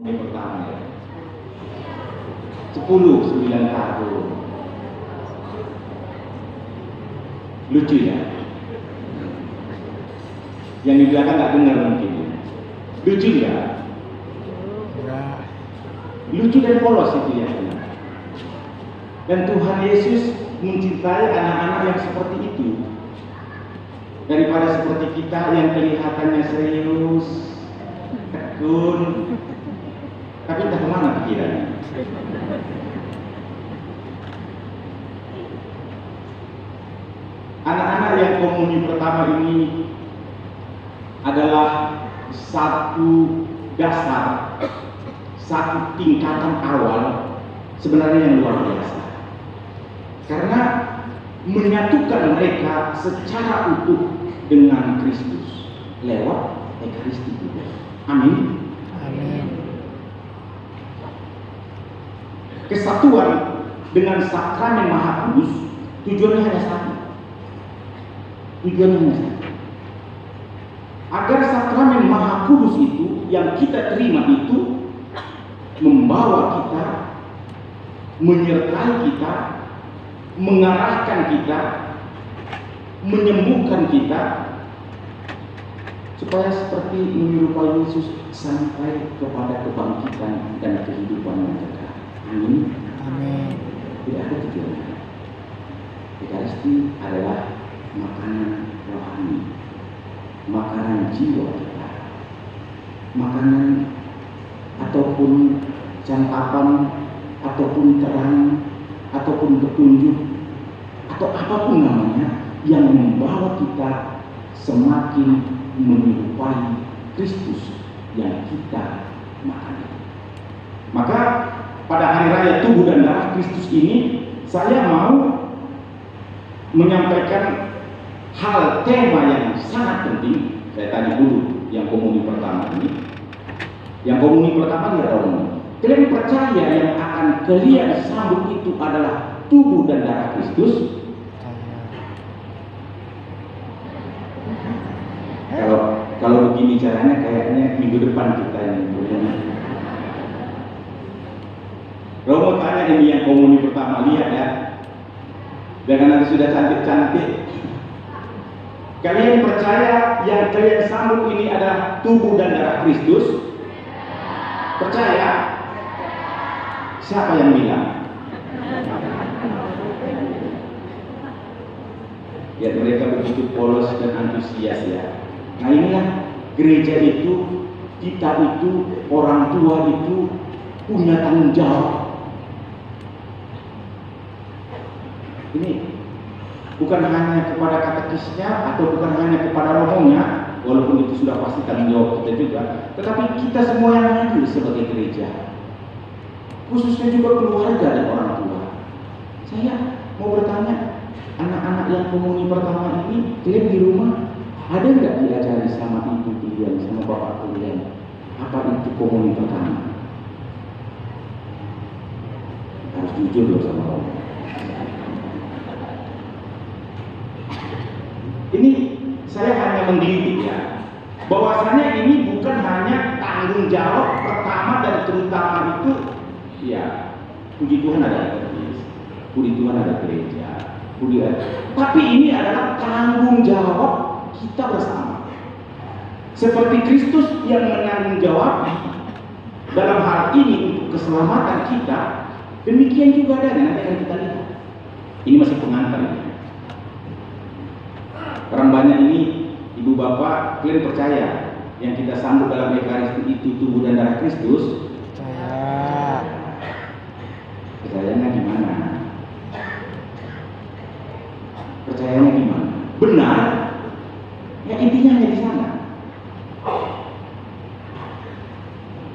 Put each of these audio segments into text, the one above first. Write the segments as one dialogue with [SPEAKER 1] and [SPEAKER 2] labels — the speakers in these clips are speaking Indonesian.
[SPEAKER 1] Ini pertama ya. 9 tahun. Lucu ya. Yang di belakang nggak dengar mungkin. Lucu ya. Lucu dan polos itu ya. Dan Tuhan Yesus mencintai anak-anak yang seperti itu daripada seperti kita yang kelihatannya serius, tekun, tapi entah kemana pikirannya. Anak-anak yang komuni pertama ini adalah satu dasar, satu tingkatan awal sebenarnya yang luar biasa. Karena menyatukan mereka secara utuh dengan Kristus lewat Ekaristi juga. Amin.
[SPEAKER 2] Amin.
[SPEAKER 1] Kesatuan dengan sakramen Maha Kudus tujuannya hanya satu. Agar sakramen Maha Kudus itu yang kita terima itu membawa kita, menyertai kita, mengarahkan kita, menyembuhkan kita, supaya seperti menyerupai Yesus sampai kepada kebangkitan dan kehidupan yang kekal. Amin.
[SPEAKER 2] Amin.
[SPEAKER 1] Tidak ada tujuannya. Ekaristi adalah makanan rohani, makanan jiwa kita, makanan ataupun santapan, ataupun terang, ataupun petunjuk, atau apapun namanya yang membawa kita semakin menyerupai Kristus yang kita makan. Maka pada hari raya tubuh dan darah Kristus ini saya mau menyampaikan hal tema yang sangat penting. Saya tanya dulu yang komuni pertama ini. Yang komuni pertama dia tahu. Kalian percaya yang akan kalian sambut itu adalah tubuh dan darah Kristus? Kalau begini caranya kayaknya minggu depan kita ini. Kalau mau tanya ini yang komuni pertama, lihat ya. Jangan nanti sudah cantik-cantik. Kalian percaya yang kalian sambut ini adalah tubuh dan darah Kristus? Percaya? Siapa yang bilang? Ya, mereka begitu polos dan antusias ya. Nah inilah gereja itu, kita itu, orang tua itu punya tanggung jawab. Ini bukan hanya kepada katekisnya atau bukan hanya kepada romonya, walaupun itu sudah pasti tanggung jawab kita juga, tetapi kita semua yang hadir sebagai gereja, khususnya juga keluarga dan orang tua. Saya mau bertanya, anak-anak yang komuni pertama ini, kalian di rumah ada nggak diajari sama ibu kalian, sama bapak kalian, apa itu komuni pertama? Harus jujur loh sama Allah. Ini saya hanya menggelitik ya, bahwasanya ini bukan hanya tanggung jawab pertama dan terutama itu, ya puji Tuhan ada ekaristi, puji Tuhan ada gereja, tapi ini adalah tanggung jawab kita bersama. Seperti Kristus yang menanggung jawab dalam hal ini untuk keselamatan kita, demikian juga ada nanti akan kita lihat. Ini masih pengantar ya. Orang banyak ini, ibu bapak, kalian percaya yang kita sambut dalam Ekaristi itu tubuh dan darah Kristus?
[SPEAKER 2] Percaya.
[SPEAKER 1] Percayanya gimana? Percayanya gimana? Benar? Ya intinya hanya di sana.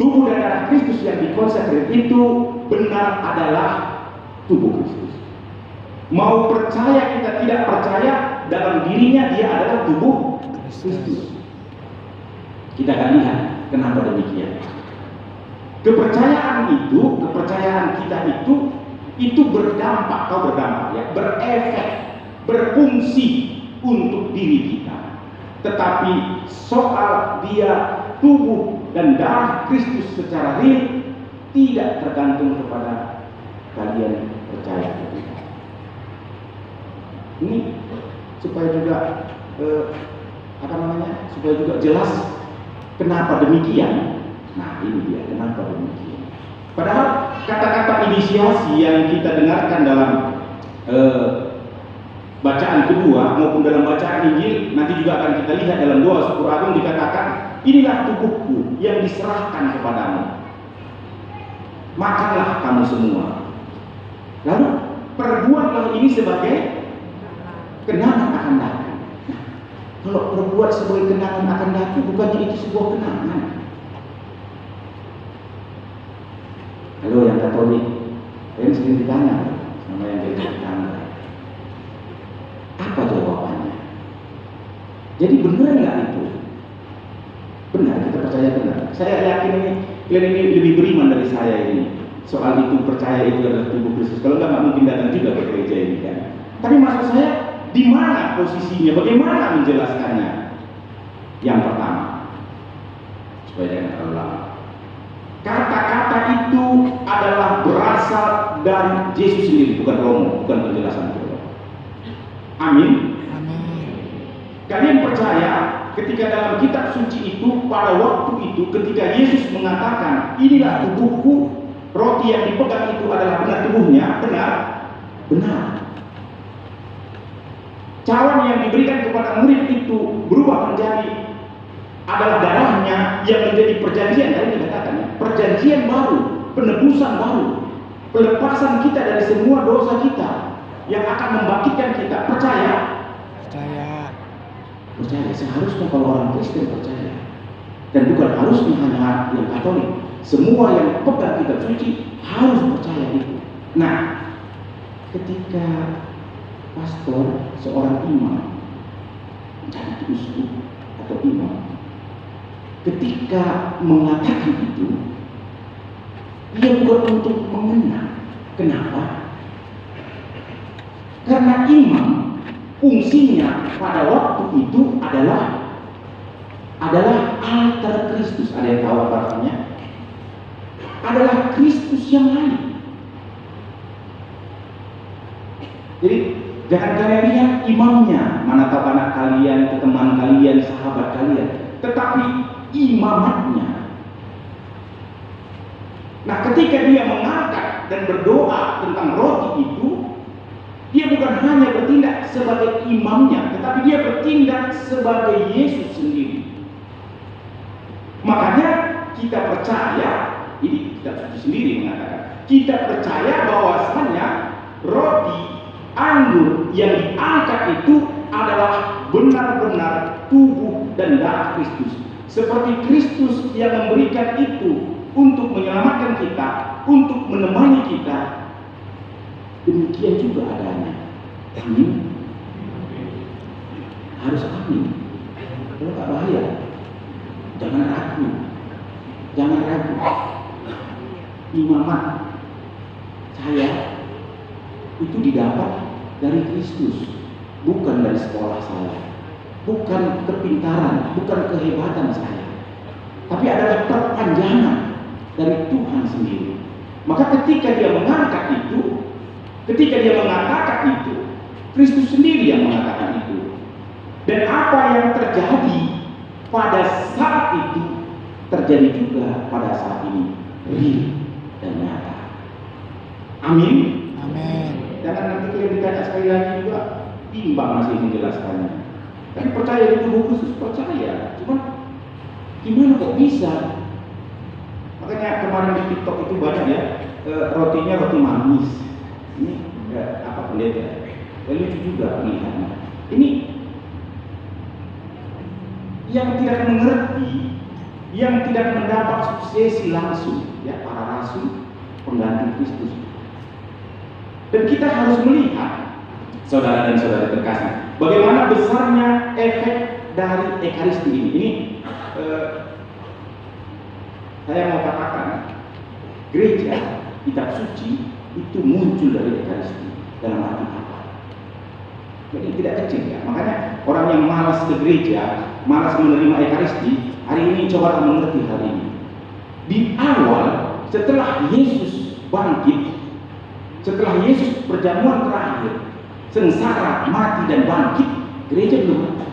[SPEAKER 1] Tubuh dan darah Kristus yang dikonsekrer itu benar adalah tubuh Kristus. Mau percaya kita tidak percaya, dalam dirinya dia adalah tubuh Kristus. Kita akan lihat kenapa demikian. Kepercayaan kita itu berdampak, berefek, berfungsi untuk diri kita. Tetapi soal dia tubuh dan darah Kristus secara real tidak tergantung kepada kalian percaya. Ini supaya juga supaya juga jelas kenapa demikian. Nah, ini dia kenapa demikian. Padahal kata-kata inisiasi yang kita dengarkan dalam bacaan kedua maupun dalam bacaan Injil, nanti juga akan kita lihat dalam doa syukur agung dikatakan, inilah tubuhku yang diserahkan kepadamu, makanlah kamu semua. Lalu perbuatlah ini sebagai kenangan akan datang. Nah, kalau berbuat sebagai kenangan akan datang, bukannya itu sebuah kenangan? Halo yang Katolik, yang sering ditanya sama yang jadi tetangga, apa jawabannya? Jadi benar nggak itu? Benar, kita percaya benar. Saya yakin ini lebih beriman dari saya ini. Soal itu percaya itu adalah tubuh Kristus. Kalau nggak mungkin datang juga ke gereja ini kan. Tapi maksud saya, di mana posisinya? Bagaimana menjelaskannya? Yang pertama, supaya jangan terlalu lama. Kata-kata itu adalah berasal dari Yesus sendiri, bukan Romo, bukan penjelasan Romo. Amin. Kalian percaya ketika dalam kitab suci itu pada waktu itu ketika Yesus mengatakan inilah tubuhku, roti yang dipegang itu adalah benar tubuhnya, benar? Benar. Cawan yang diberikan kepada murid itu berubah menjadi adalah darahnya yang menjadi perjanjian, tadi dikatakan perjanjian baru, penebusan baru, pelepasan kita dari semua dosa kita yang akan membangkitkan kita. Percaya? Percaya. Seharusnya kalau orang Kristen percaya, dan bukan harusnya hanya yang Katolik. Semua yang pegang kitab suci harus percaya itu. Nah, ketika pastor, seorang imam, jadi uskup atau imam, ketika mengatakan itu, dia bukan untuk mengenang. Kenapa? Karena imam fungsinya pada waktu itu adalah altar Kristus. Ada yang tahu apa artinya? Adalah Kristus yang lain. Jadi jangan kalian lihat imamnya, mana tahu anak kalian, teman kalian, sahabat kalian, tetapi imamatnya. Nah, ketika dia mengangkat dan berdoa tentang roti itu, dia bukan hanya bertindak sebagai imamnya, tetapi dia bertindak sebagai Yesus sendiri. Makanya kita percaya, ini kitab suci sendiri mengatakan, kita percaya bahwasannya roti anggur yang diangkat itu adalah benar-benar tubuh dan darah Kristus. Seperti Kristus yang memberikan itu untuk menyelamatkan kita, untuk menemani kita, demikian juga adanya. Amin. Harus amin. Kalau tak bahaya, jangan ragu. Jangan ragu. Imamat saya itu didapat dari Kristus, bukan dari sekolah saya, bukan kepintaran, bukan kehebatan saya, tapi adalah perpanjangan dari Tuhan sendiri. Maka ketika dia mengangkat itu, ketika dia mengatakan itu, Kristus sendiri yang mengatakan itu. Dan apa yang terjadi pada saat itu terjadi juga pada saat ini, real dan nyata. Amin. Jangan nanti kalian ditanya sekali lagi juga bimbang masih menjelaskannya. Tapi percaya itu tubuh Kristus, percaya. Cuma gimana kok bisa? Makanya kemarin di TikTok itu banyak ya, rotinya roti manis. Ini apa pendeta? Lucu juga melihatnya. Ini yang tidak mengerti, yang tidak mendapat suksesi langsung, ya para rasul pengganti Kristus. Dan kita harus melihat, saudara dan saudara terkasih, bagaimana besarnya efek dari Ekaristi ini. Ini saya mau katakan, gereja, kitab suci itu muncul dari Ekaristi. Dalam arti apa? Jadi tidak kecil ya. Makanya orang yang malas ke gereja, malas menerima Ekaristi, hari ini coba mengerti hal ini. Di awal setelah Yesus bangkit, setelah Yesus perjamuan terakhir, sengsara, mati dan bangkit, gereja belum ada.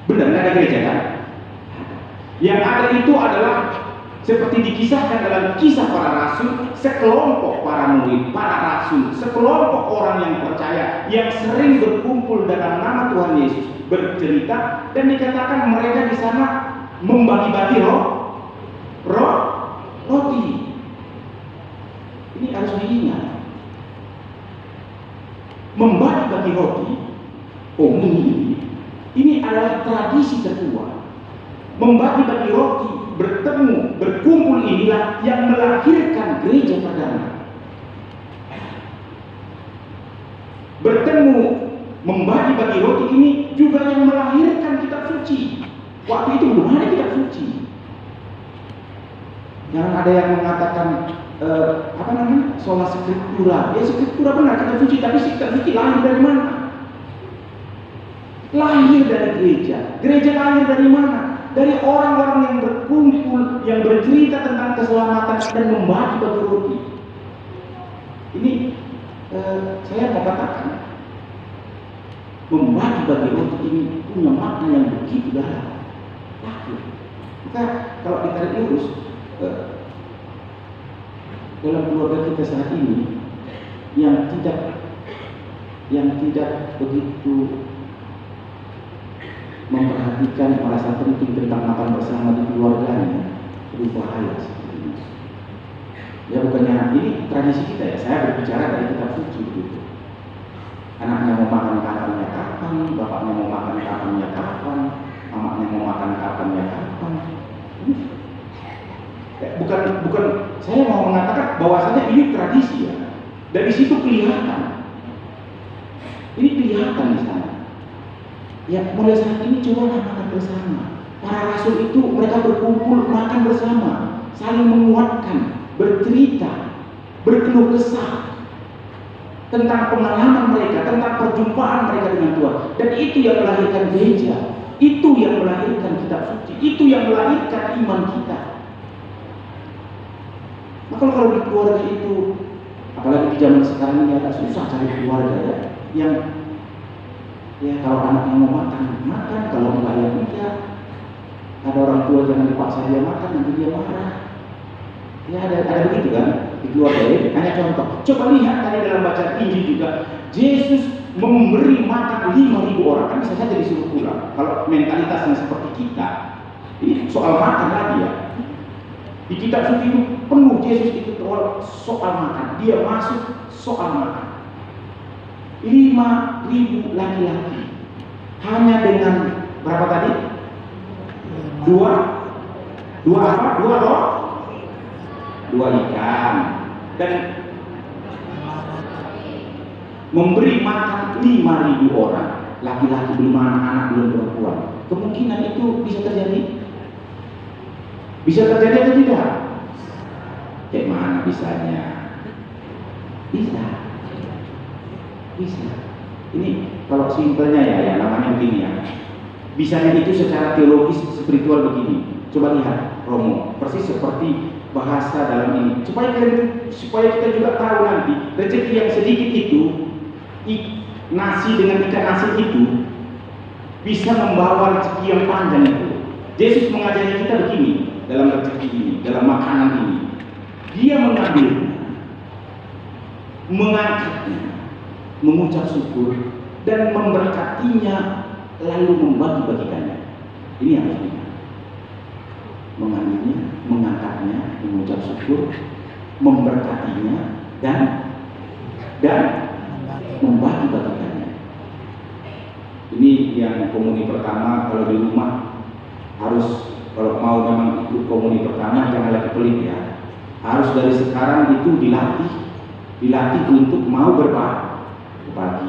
[SPEAKER 1] Benar, nggak ada gereja kan? Yang ada itu adalah seperti dikisahkan dalam Kisah Para Rasul, sekelompok para murid, para rasul, sekelompok orang yang percaya, yang sering berkumpul dalam nama Tuhan Yesus, bercerita, dan dikatakan mereka di sana membagi-bagi roti. Ini harus diingat. Membagi-bagi roti, ini adalah tradisi tertua. Membagi-bagi roti, bertemu, berkumpul inilah yang melahirkan gereja perdana. Bertemu, membagi-bagi roti ini juga yang melahirkan kitab suci. Waktu itu belum ada kitab suci. Jangan ada yang mengatakan sola scriptura. Ya, scriptura benar, kitab suci, tapi kitab suci lahir dari mana? Lahir dari gereja. Gereja lahir dari mana? Dari orang-orang yang berkumpul, yang bercerita tentang keselamatan dan membagi-bagi roti. Ini saya mau katakan, membagi-bagi roti ini punya makna yang begitu dalam. Maka kalau ditarik lurus, dalam keluarga kita saat ini yang tidak begitu memperhatikan, merasa penting tentang makan bersama di keluarganya, berbahaya seperti ini. Ya, bukannya ini tradisi kita ya, saya berbicara dari kitab suci begitu. Anaknya mau makan kapannya kapan, bapaknya mau makan kapannya kapan, mamanya mau makan kapannya kapan. Bukan saya mau mengatakan bahwasanya ini tradisi ya. Dari situ kelihatan. Ini kelihatan di sana. Ya, mulai saat ini cobalah makan bersama. Para rasul itu mereka berkumpul makan bersama, saling menguatkan, bercerita, berkeluh kesah tentang pengalaman mereka, tentang perjumpaan mereka dengan Tuhan. Dan itu yang melahirkan gereja, itu yang melahirkan kitab suci, itu yang melahirkan iman kita. Maka kalau di keluarga itu, apalagi di zaman sekarang ini agak susah cari keluarga yang kalau anaknya mau makan, kalau enggak ya tidak. Ada orang tua jangan dipaksa dia makan, nanti dia marah. Ya ada begitu kan di keluarga ya. Hanya contoh. Coba lihat tadi dalam bacaan Injil juga, Yesus memberi makan 5.000 orang, kan bisa saja disuruh pulang. Kalau mentalitasnya seperti kita, ini soal makan lagi ya. Di kitab suci itu penuh Yesus itu soal makan. Dia masuk soal makan. 5.000 laki-laki hanya dengan berapa tadi? Dua ikan dan memberi makan 5.000 orang, laki-laki belum anak-anak belum perempuan. Kemungkinan itu bisa terjadi? Bisa terjadi atau tidak? Kayak mana bisanya? Bisa. Ini kalau simpelnya ya namanya begini ya. Bisanya itu secara teologis spiritual begini. Coba lihat Romo, persis seperti bahasa dalam ini. Supaya kita juga tahu nanti rezeki yang sedikit itu, nasi dengan ikan asin itu bisa membawa rezeki yang panjang itu. Yesus mengajari kita begini dalam rezeki ini, dalam makanan ini. Dia mengambilnya, mengangkatnya, mengucap syukur dan memberkatinya, lalu membagi-bagikannya. Ini yang harus diingat. Mengambilnya, mengangkatnya, mengucap syukur, memberkatinya dan membagi-bagikannya. Ini yang komuni pertama. Kalau di rumah harus, kalau mau memang ikut komuni pertama, jangan lagi pelit ya. Harus dari sekarang itu dilatih untuk mau berbagi.